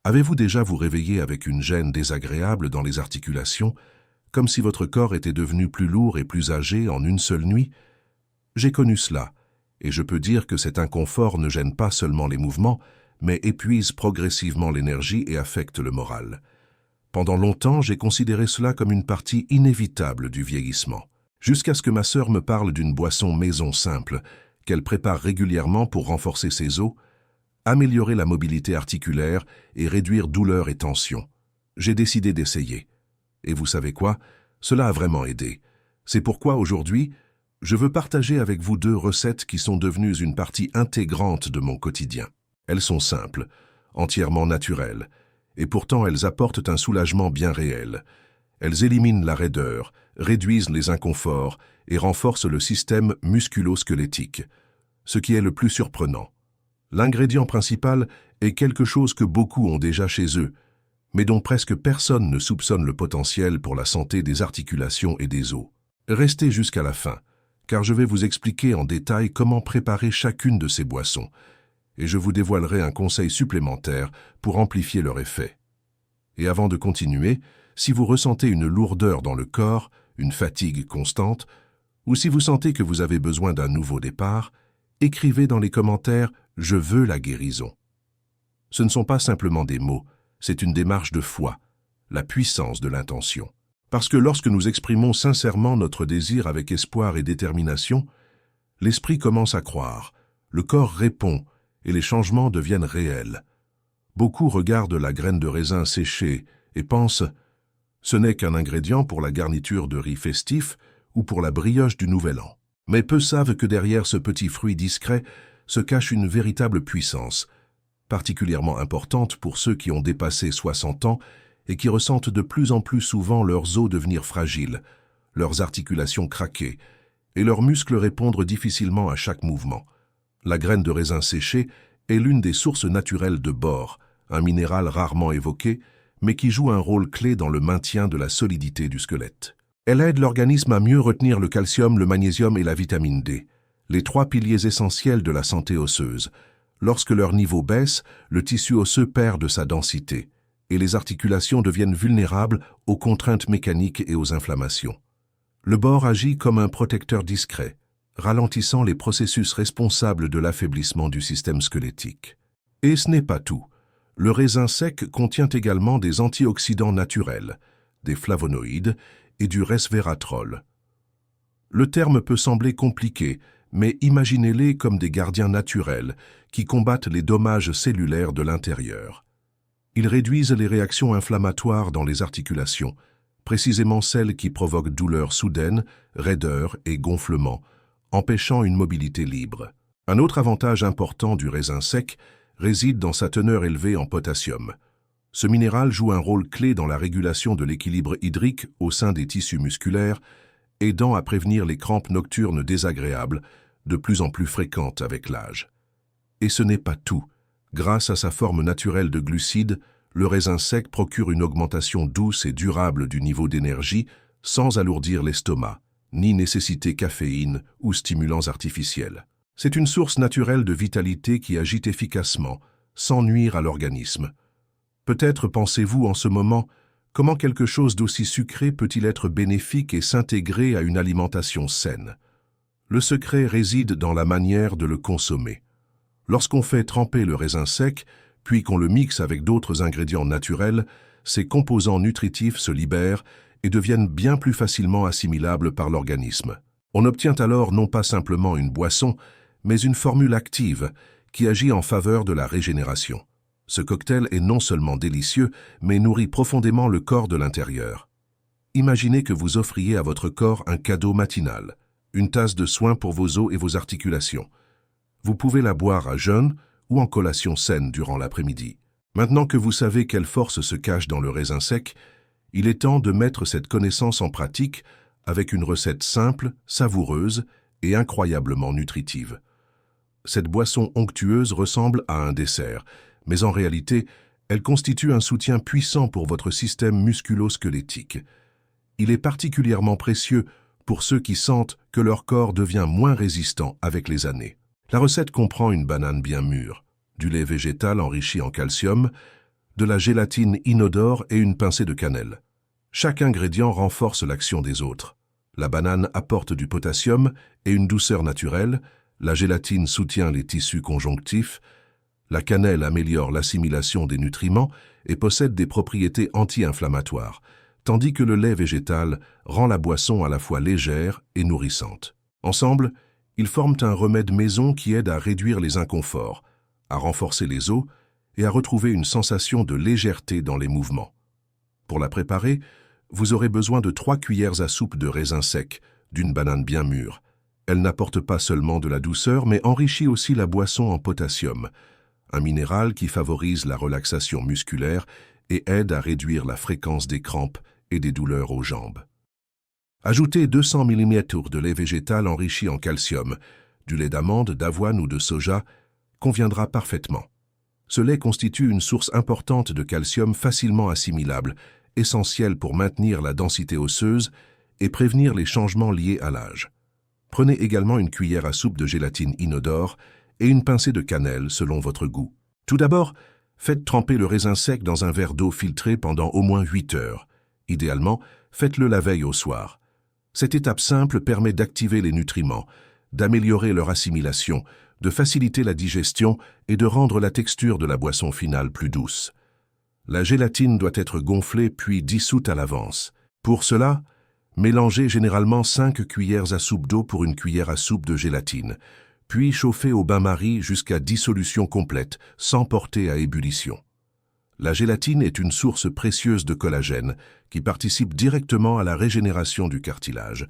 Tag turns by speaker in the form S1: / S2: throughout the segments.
S1: Avez-vous déjà vous réveillé avec une gêne désagréable dans les articulations, comme si votre corps était devenu plus lourd et plus âgé en une seule nuit? J'ai connu cela, et je peux dire que cet inconfort ne gêne pas seulement les mouvements, mais épuise progressivement l'énergie et affecte le moral. Pendant longtemps, j'ai considéré cela comme une partie inévitable du vieillissement, jusqu'à ce que ma sœur me parle d'une boisson maison simple, qu'elle prépare régulièrement pour renforcer ses os, améliorer la mobilité articulaire et réduire douleur et tension. J'ai décidé d'essayer. Et vous savez quoi? Cela a vraiment aidé. C'est pourquoi aujourd'hui, je veux partager avec vous 2 recettes qui sont devenues une partie intégrante de mon quotidien. Elles sont simples, entièrement naturelles, et pourtant elles apportent un soulagement bien réel. Elles éliminent la raideur, réduisent les inconforts et renforcent le système musculo-squelettique, ce qui est le plus surprenant. L'ingrédient principal est quelque chose que beaucoup ont déjà chez eux, mais dont presque personne ne soupçonne le potentiel pour la santé des articulations et des os. Restez jusqu'à la fin, car je vais vous expliquer en détail comment préparer chacune de ces boissons, et je vous dévoilerai un conseil supplémentaire pour amplifier leur effet. Et avant de continuer, si vous ressentez une lourdeur dans le corps, une fatigue constante, ou si vous sentez que vous avez besoin d'un nouveau départ, écrivez dans les commentaires « Je veux la guérison ». Ce ne sont pas simplement des mots, c'est une démarche de foi, la puissance de l'intention. Parce que lorsque nous exprimons sincèrement notre désir avec espoir et détermination, l'esprit commence à croire, le corps répond et les changements deviennent réels. Beaucoup regardent la graine de raisin séchée et pensent « ce n'est qu'un ingrédient pour la garniture de riz festif ou pour la brioche du Nouvel An ». Mais peu savent que derrière ce petit fruit discret se cache une véritable puissance, particulièrement importante pour ceux qui ont dépassé 60 ans et qui ressentent de plus en plus souvent leurs os devenir fragiles, leurs articulations craquer et leurs muscles répondre difficilement à chaque mouvement. La graine de raisin séchée est l'une des sources naturelles de bore, un minéral rarement évoqué, mais qui joue un rôle clé dans le maintien de la solidité du squelette. Elle aide l'organisme à mieux retenir le calcium, le magnésium et la vitamine D, les 3 piliers essentiels de la santé osseuse. Lorsque leur niveau baisse, le tissu osseux perd de sa densité et les articulations deviennent vulnérables aux contraintes mécaniques et aux inflammations. Le bore agit comme un protecteur discret, ralentissant les processus responsables de l'affaiblissement du système squelettique. Et ce n'est pas tout. Le raisin sec contient également des antioxydants naturels, des flavonoïdes et du resveratrol. Le terme peut sembler compliqué, mais imaginez-les comme des gardiens naturels qui combattent les dommages cellulaires de l'intérieur. Ils réduisent les réactions inflammatoires dans les articulations, précisément celles qui provoquent douleurs soudaines, raideur et gonflement, empêchant une mobilité libre. Un autre avantage important du raisin sec réside dans sa teneur élevée en potassium. Ce minéral joue un rôle clé dans la régulation de l'équilibre hydrique au sein des tissus musculaires, aidant à prévenir les crampes nocturnes désagréables, de plus en plus fréquentes avec l'âge. Et ce n'est pas tout. Grâce à sa forme naturelle de glucides, le raisin sec procure une augmentation douce et durable du niveau d'énergie sans alourdir l'estomac, ni nécessiter caféine ou stimulants artificiels. C'est une source naturelle de vitalité qui agit efficacement, sans nuire à l'organisme. Peut-être pensez-vous en ce moment, comment quelque chose d'aussi sucré peut-il être bénéfique et s'intégrer à une alimentation saine? Le secret réside dans la manière de le consommer. Lorsqu'on fait tremper le raisin sec, puis qu'on le mixe avec d'autres ingrédients naturels, ses composants nutritifs se libèrent et deviennent bien plus facilement assimilables par l'organisme. On obtient alors non pas simplement une boisson, mais une formule active qui agit en faveur de la régénération. Ce cocktail est non seulement délicieux, mais nourrit profondément le corps de l'intérieur. Imaginez que vous offriez à votre corps un cadeau matinal, une tasse de soin pour vos os et vos articulations. Vous pouvez la boire à jeun ou en collation saine durant l'après-midi. Maintenant que vous savez quelle force se cache dans le raisin sec, il est temps de mettre cette connaissance en pratique avec une recette simple, savoureuse et incroyablement nutritive. Cette boisson onctueuse ressemble à un dessert, mais en réalité, elle constitue un soutien puissant pour votre système musculo-squelettique. Il est particulièrement précieux pour ceux qui sentent que leur corps devient moins résistant avec les années. La recette comprend une banane bien mûre, du lait végétal enrichi en calcium, de la gélatine inodore et une pincée de cannelle. Chaque ingrédient renforce l'action des autres. La banane apporte du potassium et une douceur naturelle, la gélatine soutient les tissus conjonctifs, la cannelle améliore l'assimilation des nutriments et possède des propriétés anti-inflammatoires, tandis que le lait végétal rend la boisson à la fois légère et nourrissante. Ensemble, ils forment un remède maison qui aide à réduire les inconforts, à renforcer les os et à retrouver une sensation de légèreté dans les mouvements. Pour la préparer, vous aurez besoin de 3 cuillères à soupe de raisins secs, d'une banane bien mûre. Elle n'apporte pas seulement de la douceur, mais enrichit aussi la boisson en potassium, un minéral qui favorise la relaxation musculaire et aide à réduire la fréquence des crampes et des douleurs aux jambes. Ajoutez 200 ml de lait végétal enrichi en calcium, du lait d'amande, d'avoine ou de soja conviendra parfaitement. Ce lait constitue une source importante de calcium facilement assimilable, essentielle pour maintenir la densité osseuse et prévenir les changements liés à l'âge. Prenez également une cuillère à soupe de gélatine inodore et une pincée de cannelle selon votre goût. Tout d'abord, faites tremper le raisin sec dans un verre d'eau filtrée pendant au moins 8 heures. Idéalement, faites-le la veille au soir. Cette étape simple permet d'activer les nutriments, d'améliorer leur assimilation, de faciliter la digestion et de rendre la texture de la boisson finale plus douce. La gélatine doit être gonflée puis dissoute à l'avance. Pour cela, mélangez généralement 5 cuillères à soupe d'eau pour une cuillère à soupe de gélatine, puis chauffez au bain-marie jusqu'à dissolution complète, sans porter à ébullition. La gélatine est une source précieuse de collagène qui participe directement à la régénération du cartilage,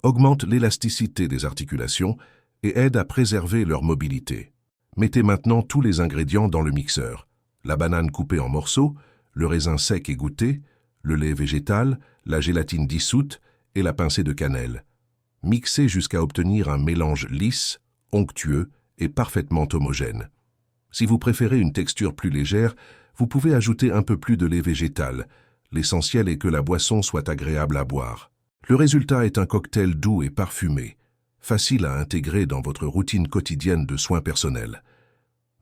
S1: augmente l'élasticité des articulations et aide à préserver leur mobilité. Mettez maintenant tous les ingrédients dans le mixeur. La banane coupée en morceaux, le raisin sec égoutté, le lait végétal, la gélatine dissoute et la pincée de cannelle. Mixez jusqu'à obtenir un mélange lisse, onctueux et parfaitement homogène. Si vous préférez une texture plus légère, vous pouvez ajouter un peu plus de lait végétal. L'essentiel est que la boisson soit agréable à boire. Le résultat est un cocktail doux et parfumé, facile à intégrer dans votre routine quotidienne de soins personnels.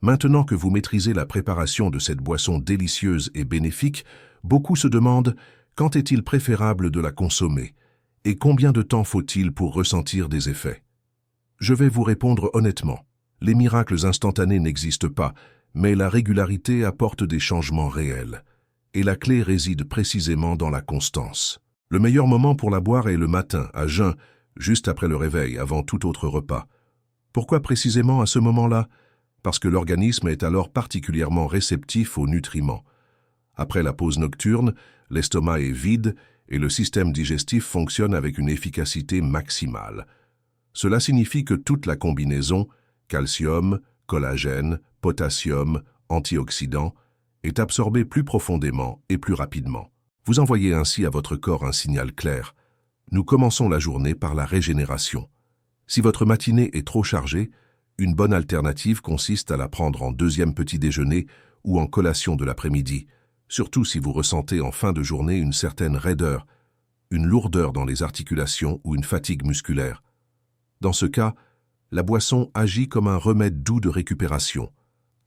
S1: Maintenant que vous maîtrisez la préparation de cette boisson délicieuse et bénéfique, beaucoup se demandent quand est-il préférable de la consommer et combien de temps faut-il pour ressentir des effets. Je vais vous répondre honnêtement. Les miracles instantanés n'existent pas, mais la régularité apporte des changements réels. Et la clé réside précisément dans la constance. Le meilleur moment pour la boire est le matin, à jeun, juste après le réveil, avant tout autre repas. Pourquoi précisément à ce moment-là ? Parce que l'organisme est alors particulièrement réceptif aux nutriments. Après la pause nocturne, l'estomac est vide et le système digestif fonctionne avec une efficacité maximale. Cela signifie que toute la combinaison, calcium, collagène, potassium, antioxydants, est absorbée plus profondément et plus rapidement. Vous envoyez ainsi à votre corps un signal clair. Nous commençons la journée par la régénération. Si votre matinée est trop chargée, une bonne alternative consiste à la prendre en deuxième petit déjeuner ou en collation de l'après-midi, surtout si vous ressentez en fin de journée une certaine raideur, une lourdeur dans les articulations ou une fatigue musculaire. Dans ce cas, la boisson agit comme un remède doux de récupération,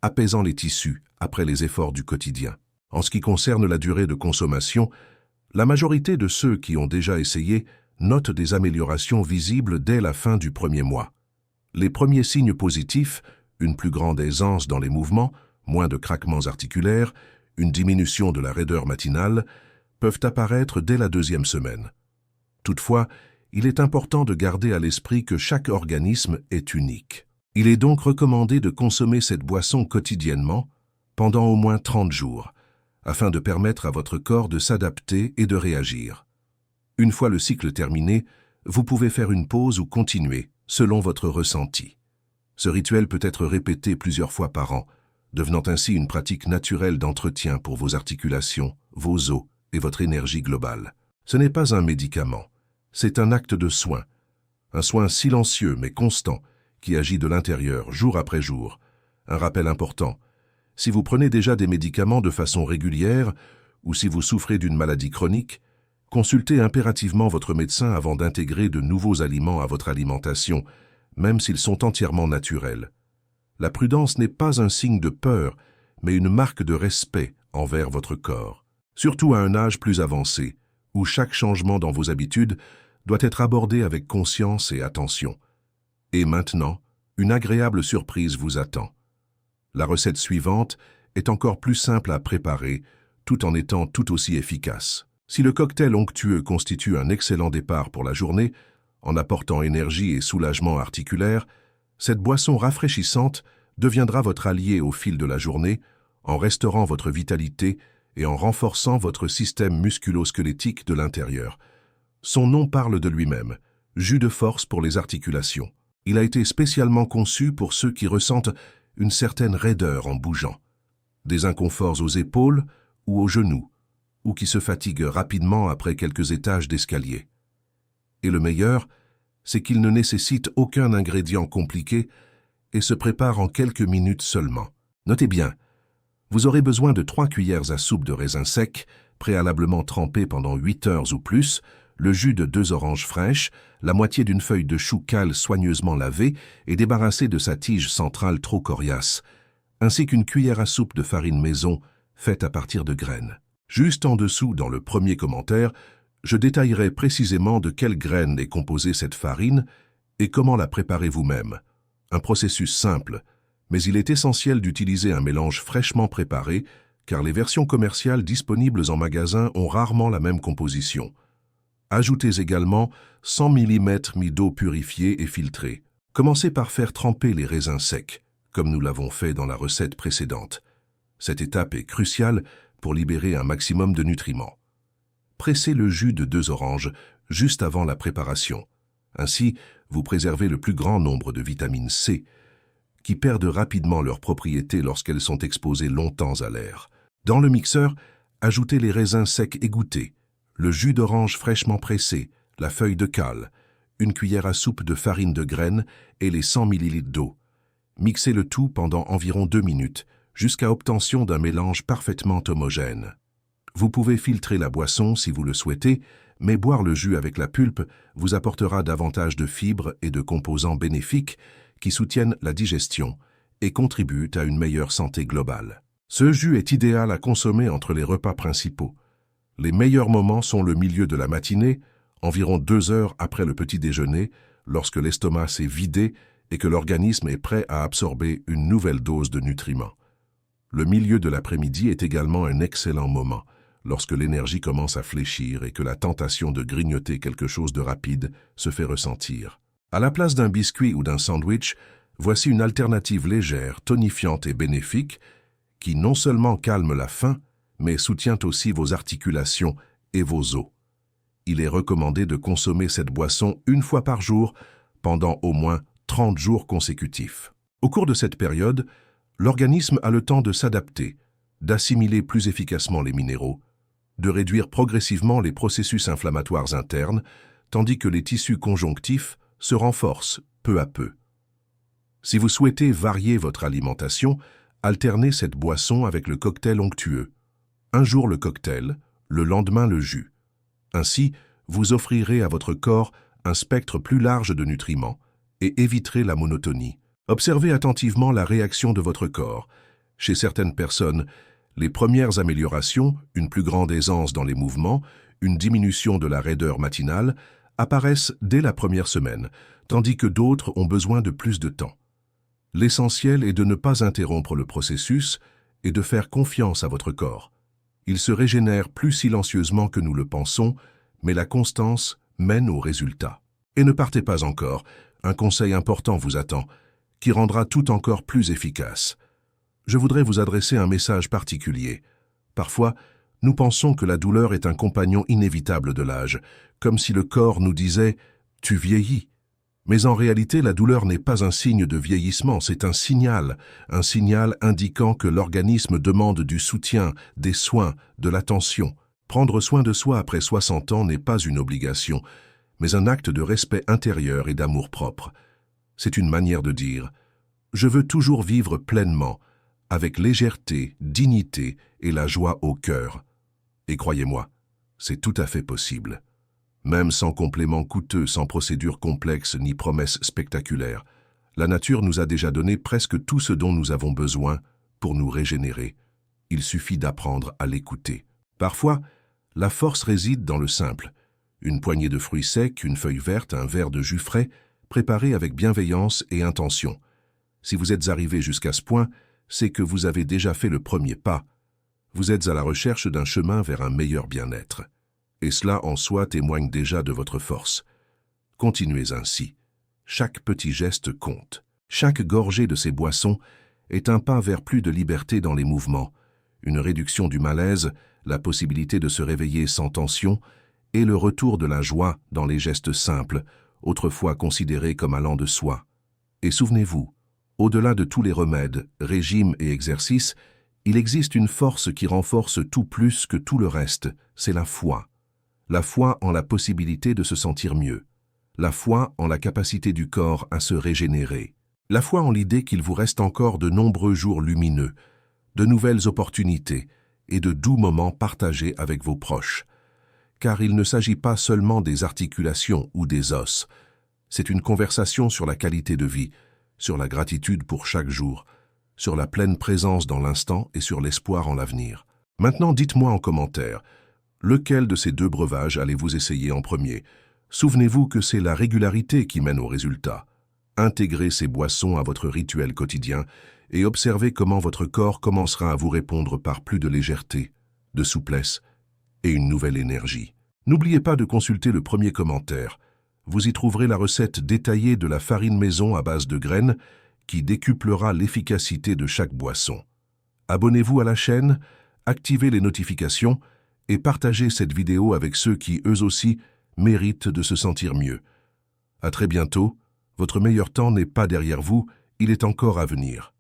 S1: apaisant les tissus après les efforts du quotidien. En ce qui concerne la durée de consommation, la majorité de ceux qui ont déjà essayé notent des améliorations visibles dès la fin du premier mois. Les premiers signes positifs, une plus grande aisance dans les mouvements, moins de craquements articulaires, une diminution de la raideur matinale, peuvent apparaître dès la 2e semaine. Toutefois, il est important de garder à l'esprit que chaque organisme est unique. Il est donc recommandé de consommer cette boisson quotidiennement, pendant au moins 30 jours, afin de permettre à votre corps de s'adapter et de réagir. Une fois le cycle terminé, vous pouvez faire une pause ou continuer, selon votre ressenti. Ce rituel peut être répété plusieurs fois par an, devenant ainsi une pratique naturelle d'entretien pour vos articulations, vos os et votre énergie globale. Ce n'est pas un médicament, c'est un acte de soin, un soin silencieux mais constant qui agit de l'intérieur jour après jour. Un rappel important, si vous prenez déjà des médicaments de façon régulière ou si vous souffrez d'une maladie chronique, consultez impérativement votre médecin avant d'intégrer de nouveaux aliments à votre alimentation, même s'ils sont entièrement naturels. La prudence n'est pas un signe de peur, mais une marque de respect envers votre corps, surtout à un âge plus avancé, où chaque changement dans vos habitudes doit être abordé avec conscience et attention. Et maintenant, une agréable surprise vous attend. La recette suivante est encore plus simple à préparer, tout en étant tout aussi efficace. Si le cocktail onctueux constitue un excellent départ pour la journée, en apportant énergie et soulagement articulaire, cette boisson rafraîchissante deviendra votre allié au fil de la journée, en restaurant votre vitalité et en renforçant votre système musculo-squelettique de l'intérieur. Son nom parle de lui-même, jus de force pour les articulations. Il a été spécialement conçu pour ceux qui ressentent une certaine raideur en bougeant, des inconforts aux épaules ou aux genoux, ou qui se fatiguent rapidement après quelques étages d'escalier. Et le meilleur, c'est qu'il ne nécessite aucun ingrédient compliqué et se prépare en quelques minutes seulement. Notez bien, vous aurez besoin de 3 cuillères à soupe de raisins secs, préalablement trempés pendant 8 heures ou plus, le jus de 2 oranges fraîches, la moitié d'une feuille de chou cale soigneusement lavée et débarrassée de sa tige centrale trop coriace, ainsi qu'une cuillère à soupe de farine maison faite à partir de graines. Juste en dessous, dans le premier commentaire, je détaillerai précisément de quelles graines est composée cette farine et comment la préparer vous-même. Un processus simple, mais il est essentiel d'utiliser un mélange fraîchement préparé, car les versions commerciales disponibles en magasin ont rarement la même composition. Ajoutez également 100 ml d'eau purifiée et filtrée. Commencez par faire tremper les raisins secs, comme nous l'avons fait dans la recette précédente. Cette étape est cruciale pour libérer un maximum de nutriments. Pressez le jus de 2 oranges juste avant la préparation. Ainsi, vous préservez le plus grand nombre de vitamines C, qui perdent rapidement leurs propriétés lorsqu'elles sont exposées longtemps à l'air. Dans le mixeur, ajoutez les raisins secs égouttés, le jus d'orange fraîchement pressé, la feuille de cale, une cuillère à soupe de farine de graines et les 100 ml d'eau. Mixez le tout pendant environ 2 minutes, jusqu'à obtention d'un mélange parfaitement homogène. Vous pouvez filtrer la boisson si vous le souhaitez, mais boire le jus avec la pulpe vous apportera davantage de fibres et de composants bénéfiques qui soutiennent la digestion et contribuent à une meilleure santé globale. Ce jus est idéal à consommer entre les repas principaux. Les meilleurs moments sont le milieu de la matinée, environ 2 heures après le petit déjeuner, lorsque l'estomac s'est vidé et que l'organisme est prêt à absorber une nouvelle dose de nutriments. Le milieu de l'après-midi est également un excellent moment, lorsque l'énergie commence à fléchir et que la tentation de grignoter quelque chose de rapide se fait ressentir. À la place d'un biscuit ou d'un sandwich, voici une alternative légère, tonifiante et bénéfique, qui non seulement calme la faim, mais soutient aussi vos articulations et vos os. Il est recommandé de consommer cette boisson 1 fois par jour pendant au moins 30 jours consécutifs. Au cours de cette période, l'organisme a le temps de s'adapter, d'assimiler plus efficacement les minéraux, de réduire progressivement les processus inflammatoires internes, tandis que les tissus conjonctifs se renforcent peu à peu. Si vous souhaitez varier votre alimentation, alternez cette boisson avec le cocktail onctueux. Un jour le cocktail, le lendemain le jus. Ainsi, vous offrirez à votre corps un spectre plus large de nutriments et éviterez la monotonie. Observez attentivement la réaction de votre corps. Chez certaines personnes, les premières améliorations, une plus grande aisance dans les mouvements, une diminution de la raideur matinale, apparaissent dès la première semaine, tandis que d'autres ont besoin de plus de temps. L'essentiel est de ne pas interrompre le processus et de faire confiance à votre corps. Il se régénère plus silencieusement que nous le pensons, mais la constance mène au résultat. Et ne partez pas encore, un conseil important vous attend, qui rendra tout encore plus efficace. Je voudrais vous adresser un message particulier. Parfois, nous pensons que la douleur est un compagnon inévitable de l'âge, comme si le corps nous disait « tu vieillis ». Mais en réalité, la douleur n'est pas un signe de vieillissement, c'est un signal indiquant que l'organisme demande du soutien, des soins, de l'attention. Prendre soin de soi après 60 ans n'est pas une obligation, mais un acte de respect intérieur et d'amour-propre. C'est une manière de dire « je veux toujours vivre pleinement », avec légèreté, dignité et la joie au cœur. Et croyez-moi, c'est tout à fait possible. Même sans compléments coûteux, sans procédures complexes ni promesses spectaculaires, la nature nous a déjà donné presque tout ce dont nous avons besoin pour nous régénérer. il suffit d'apprendre à l'écouter. Parfois, la force réside dans le simple. Une poignée de fruits secs, une feuille verte, un verre de jus frais, préparé avec bienveillance et intention. Si vous êtes arrivé jusqu'à ce point, c'est que vous avez déjà fait le premier pas. Vous êtes à la recherche d'un chemin vers un meilleur bien-être. Et cela en soi témoigne déjà de votre force. Continuez ainsi. Chaque petit geste compte. Chaque gorgée de ces boissons est un pas vers plus de liberté dans les mouvements, une réduction du malaise, la possibilité de se réveiller sans tension et le retour de la joie dans les gestes simples, autrefois considérés comme allant de soi. Et souvenez-vous, au-delà de tous les remèdes, régimes et exercices, il existe une force qui renforce tout plus que tout le reste, c'est la foi. La foi en la possibilité de se sentir mieux. La foi en la capacité du corps à se régénérer. La foi en l'idée qu'il vous reste encore de nombreux jours lumineux, de nouvelles opportunités et de doux moments partagés avec vos proches. Car il ne s'agit pas seulement des articulations ou des os. C'est une conversation sur la qualité de vie, sur la gratitude pour chaque jour, sur la pleine présence dans l'instant et sur l'espoir en l'avenir. Maintenant, dites-moi en commentaire, lequel de ces deux breuvages allez-vous essayer en premier? Souvenez-vous que c'est la régularité qui mène au résultat. Intégrez ces boissons à votre rituel quotidien et observez comment votre corps commencera à vous répondre par plus de légèreté, de souplesse et une nouvelle énergie. N'oubliez pas de consulter le premier commentaire. Vous y trouverez la recette détaillée de la farine maison à base de graines qui décuplera l'efficacité de chaque boisson. Abonnez-vous à la chaîne, activez les notifications et partagez cette vidéo avec ceux qui, eux aussi, méritent de se sentir mieux. À très bientôt, votre meilleur temps n'est pas derrière vous, il est encore à venir.